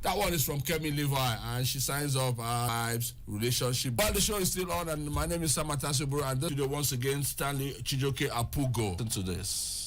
That one is from Kemi Levi, and she signs up Vibes Relationship. While the show is still on, and my name is Sam Atasuburu, and this video once again, Stanley Chijoke Apugo. Listen to this.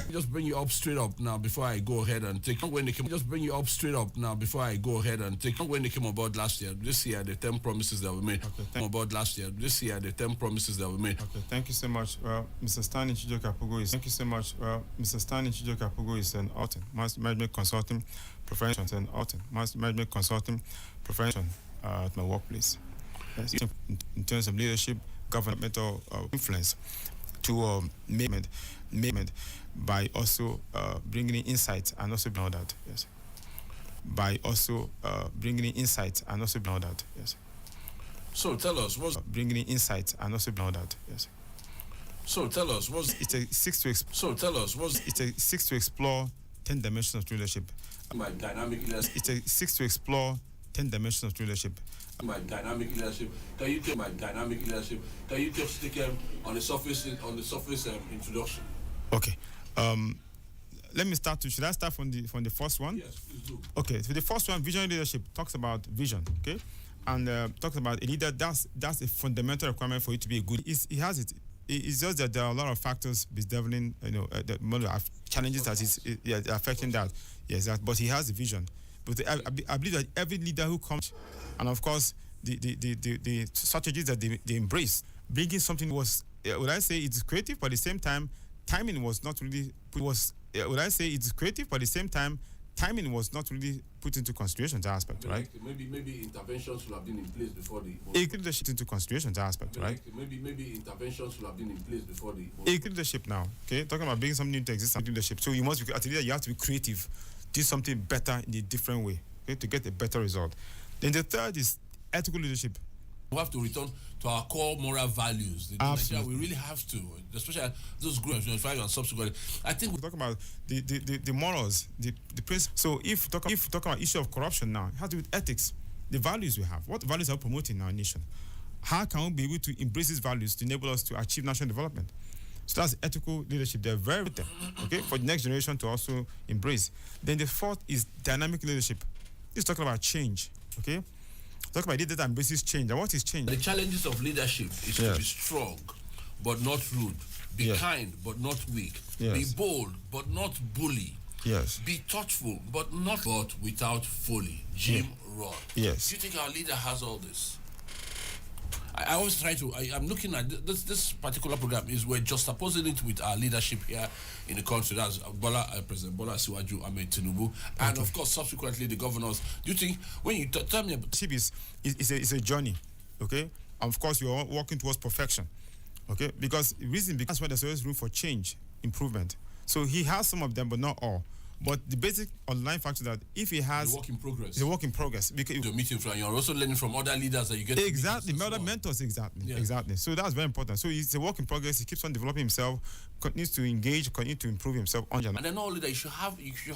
Just bring you up straight up now before I go ahead and take when they came. Just bring you up straight up now before I go ahead and take when they came aboard last year. This year, the 10 promises that we made. Okay, aboard last year. This year, the 10 promises that we made. Okay, thank you so much. Well, Mr. Stanley Chijoke Apugo is. Thank you so much. Well, Mr. Stanley Chijoke Apugo is an author, management consulting professional, and author, management consulting professional at my workplace. Yes, in terms of leadership, governmental influence, to movement by also bringing in insights and also beyond that. Yes. By also bringing in insights and also beyond that. Yes. So tell us what's bringing in insights and also beyond that. Yes. So tell us what's it's a six to so tell us what's it's a six to explore 10 dimensions of leadership. My dynamic leadership. It's a six to explore 10 dimensions of leadership. My dynamic leadership. Can you take my dynamic leadership? Can you just take on the surface introduction? Okay. Let me start. Should I start from the first one? Yes, please do. Okay. So the first one, visionary leadership, talks about vision. Okay, and talks about a leader. That's a fundamental requirement for you to be a good. It has it. It's just that there are a lot of factors bedeviling, the challenges that is affecting that. Yes, but he has a vision. But I believe that every leader who comes, and of course the strategies that they embrace, bringing something was, would I say it's creative, but at the same time, timing was not really would I say it's creative, but at the same time, timing was not really put into consideration, that aspect, right? Maybe interventions should have been in place before the leadership into consideration, that aspect, right? Maybe interventions should have been in place before the leadership now. Okay, talking about bringing something into existence, leadership. So you must be, as a leader, you have to be creative, do something better in a different way, okay, to get a better result. Then the third is ethical leadership. We have to return to our core moral values. We really have to, especially those groups, 25 and subsequently. I think we talk about the morals, the principles. So if we talk about issue of corruption now, it has to do with ethics, the values we have. What values are we promoting in our nation? How can we be able to embrace these values to enable us to achieve national development? So that's ethical leadership. They're very important, okay, for the next generation to also embrace. Then the fourth is dynamic leadership. This is talking about change, okay? Talk about leader that embraces change. And what is change? The challenges of leadership is to be strong, but not rude. Be kind, but not weak. Be bold, but not bully. Yes. Be thoughtful, but without folly. Jim Rohn. Yes. Do you think our leader has all this? I always try to. I'm looking at this particular program we're just opposing it with our leadership here in the country. That's President Bola Asiwaju Ahmed Tinubu, and of course subsequently the governors. Do you think when you tell me about it's a journey, okay? And of course, you're working towards perfection, okay? Because that's why there's always room for change, improvement. So he has some of them, but not all. But the basic online factor that if he has a work in progress, it's a work in progress because you're meeting from, you're also learning from other leaders that you get other mentors, exactly. So that's very important. So it's a work in progress. He keeps on developing himself, continues to engage, continues to improve himself. And then all leader you should have people.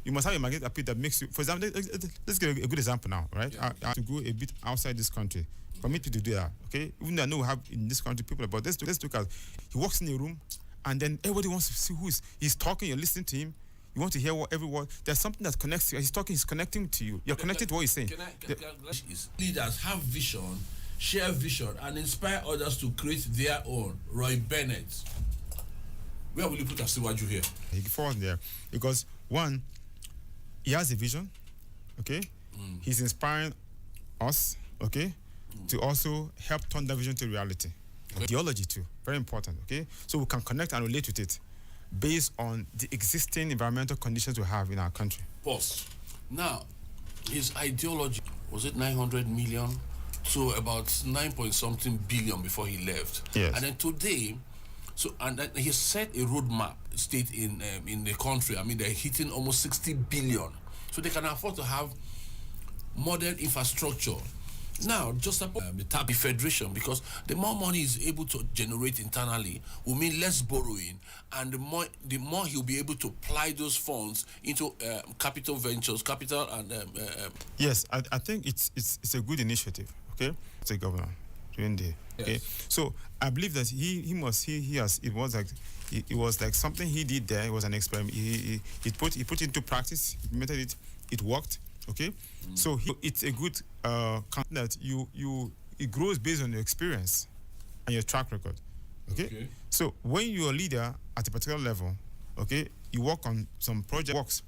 You must have a magnetic appeal that makes you. For example, let's get a good example now, right? I have to go a bit outside this country. Permit people to do that, okay? Even though I know we have in this country people, but let's look at. He walks in a room. And then everybody wants to see he's talking, you're listening to him, you want to hear every word. There's something that connects you. He's talking, he's connecting to you. You're connected to what he's saying. Leaders have vision, share vision, and inspire others to create their own. Roy Bennett. Where will you put Asiwaju here? He falls there. Because one, he has a vision, okay? He's inspiring us, okay? To also help turn that vision to reality. Ideology too, very important, okay? So we can connect and relate with it based on the existing environmental conditions we have in our country. Pause. Now, his ideology, was it 900 million to about 9 point something billion before he left? Yes. And then today, and then he set a roadmap state in the country. I mean, they're hitting almost 60 billion. So they can afford to have modern infrastructure. Now, just suppose the TAPI Federation, because the more money is able to generate internally will mean less borrowing, and the more he'll be able to apply those funds into capital ventures, capital and yes, I think it's a good initiative. Okay, it's a governor during the okay. Yes. So I believe that he has it was like something he did there. It was an experiment. He put into practice, implemented it. It worked. Okay, so it's a good that it grows based on your experience and your track record. Okay, so when you're a leader at a particular level, okay, you work on some project works.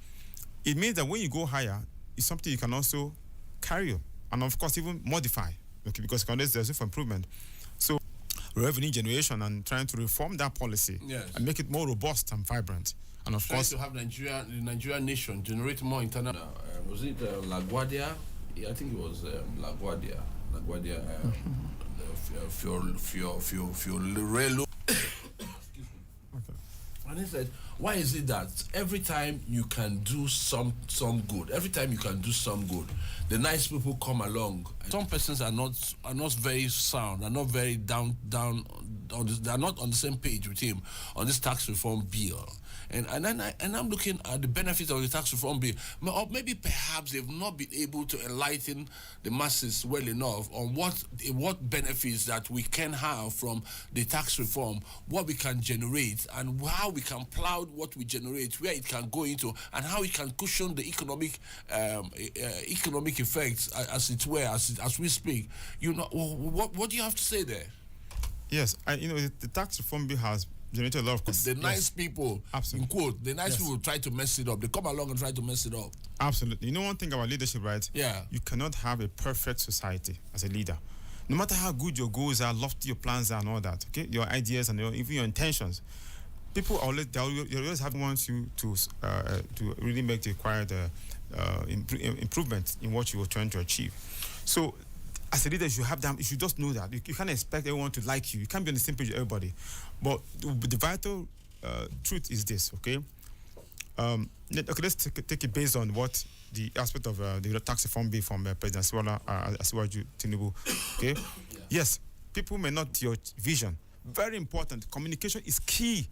It means that when you go higher, it's something you can also carry on, and of course even modify. Okay, because there's room for improvement. So revenue generation and trying to reform that policy and make it more robust and vibrant. And of course, to have the Nigerian nation generate more internal. Was it LaGuardia? Yeah, I think it was LaGuardia. LaGuardia. Fiorello. And he said, why is it that every time you can do some good, the nice people come along. Some persons are not very sound, are not very down on this, they are not on the same page with him on this tax reform bill. And I'm looking at the benefits of the tax reform bill. Or maybe perhaps they've not been able to enlighten the masses well enough on what benefits that we can have from the tax reform, what we can generate, and how we can plow what we generate, where it can go into, and how it can cushion the economic effects, as it were, as we speak. You know, what do you have to say there? Yes, the tax reform bill has generated a lot of the nice people, absolutely. In quote, the nice people try to mess it up. They come along and try to mess it up. Absolutely. You know one thing about leadership, right? Yeah. You cannot have a perfect society as a leader. No matter how good your goals are, lofty your plans are and all that, okay? Your ideas and even your intentions. People always have wants you to really make the required improvement in what you were trying to achieve. So as a leader, you should just know that. You can't expect everyone to like you. You can't be on the same page with everybody. But the vital truth is this, okay? Let's take it based on what the aspect of the tax reform bill from President Asiwaju Tinubu, okay? Yes, people may not your vision. Very important. Communication is key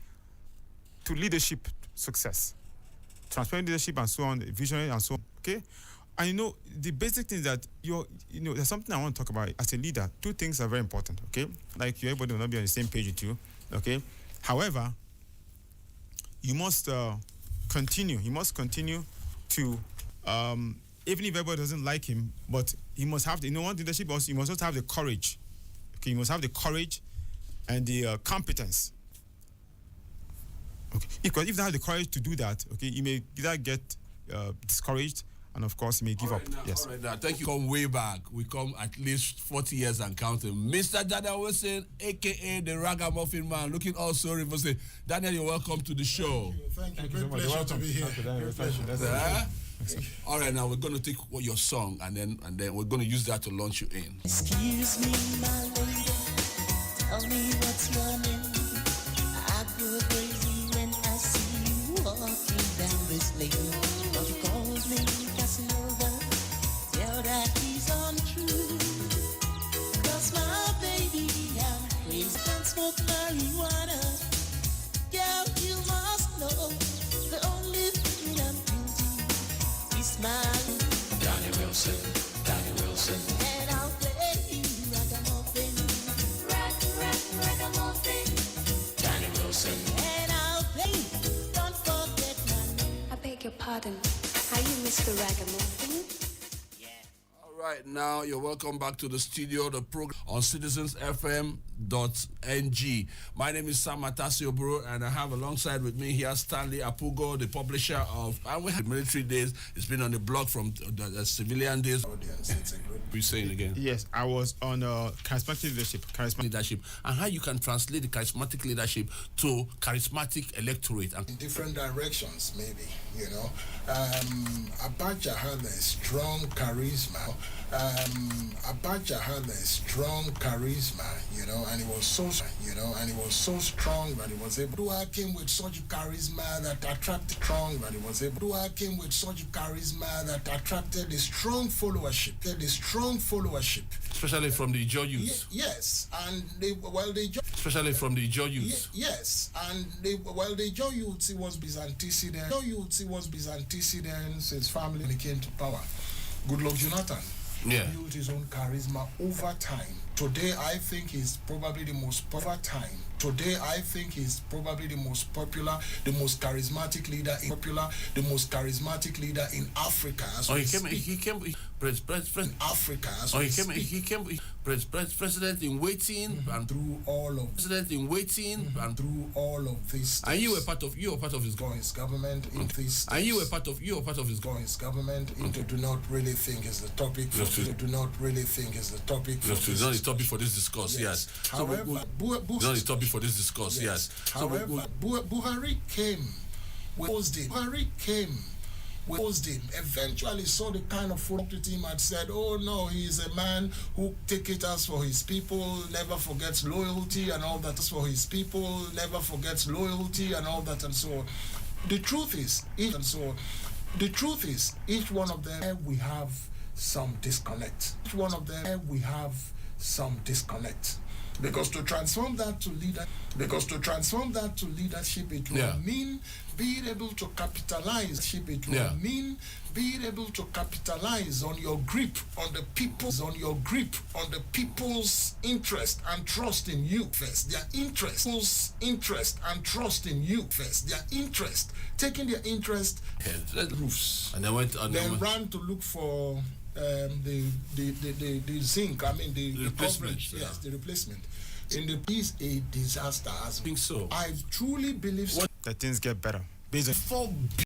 to leadership success. Transparent leadership and so on, visionary and so on, okay? And the basic thing is that there's something I want to talk about as a leader. Two things are very important, okay? Like everybody will not be on the same page with you, okay? However, you must continue. He must continue to, even if everybody doesn't like him, but he must have one leadership. Also, you must also have the courage. Okay, you must have the courage and the competence. Okay, because if you don't have the courage to do that, okay, you may either get discouraged. And of course, he may give up. Yes. All right, now, thank you. Come way back. We come at least 40 years and counting. Mr. Daniel Wilson, a.k.a. the Ragamuffin Man, looking all sorry for saying, Daniel, you're welcome to the show. Thank you. Great pleasure to be here. All right, now we're going to take your song and then we're going to use that to launch you in. Excuse me, my lady. Tell me what's your name. I go crazy when I see you walking down this lane. Don't you call me Casanova? Tell that he's untrue. 'Cause my baby, I'm crazy and smoke marijuana. Girl, you must know the only thing I'm guilty is smiling. Danny Wilson. And I'll play you ragamuffin. Ragamuffin. Danny Wilson. And I'll play you, don't forget my name. I beg your pardon. Are you Mr. Ragamuffin? All right, now you're welcome back to the studio, the program on citizensfm.ng. My name is Sam Matasio Bro, and I have alongside with me here Stanley Apugo, the publisher of, and we had military days. It's been on the blog from the civilian days. We're saying again. Yes, I was on charismatic leadership. And how you can translate the charismatic leadership to charismatic electorate. In different directions, maybe, Abacha had a strong charisma Abacha had a strong charisma, and he was so, strong that he was able. Dua came with such charisma that attracted a strong followership. Especially from the Ijaw youth. Yes, and especially from the Ijaw youth. Yes, and the Ijaw youth, he was his antecedents, his family when he came to power. Goodluck Jonathan built his own charisma over time. Today, I think he's probably the most popular, the most charismatic leader in Africa. He came president in waiting and through all of president in waiting and through all of this. And you were part of his government in this. And you were part of his government. Do not really think is the topic. Do not really think is the topic. It's not the topic for this discourse. Yes. However, not the topic for this discourse. Yes. However, Buhari came with eventually saw the kind of folk to him had said, oh no, he is a man who take it as for his people, never forgets loyalty and all that. As for his people, never forgets loyalty and all that. And so the truth is, each one of them we have some disconnect. Because to transform that to leadership, it will mean being able to capitalize. It will mean being able to capitalize on your grip on the people's interest and trust in you first. Their interest and trust in you first. Their interest, taking their interest, roofs, and then ran to look for the zinc. I mean the replacement. Yes, the replacement. In the piece, a disaster. I think so. I truly believe that things get better. Based on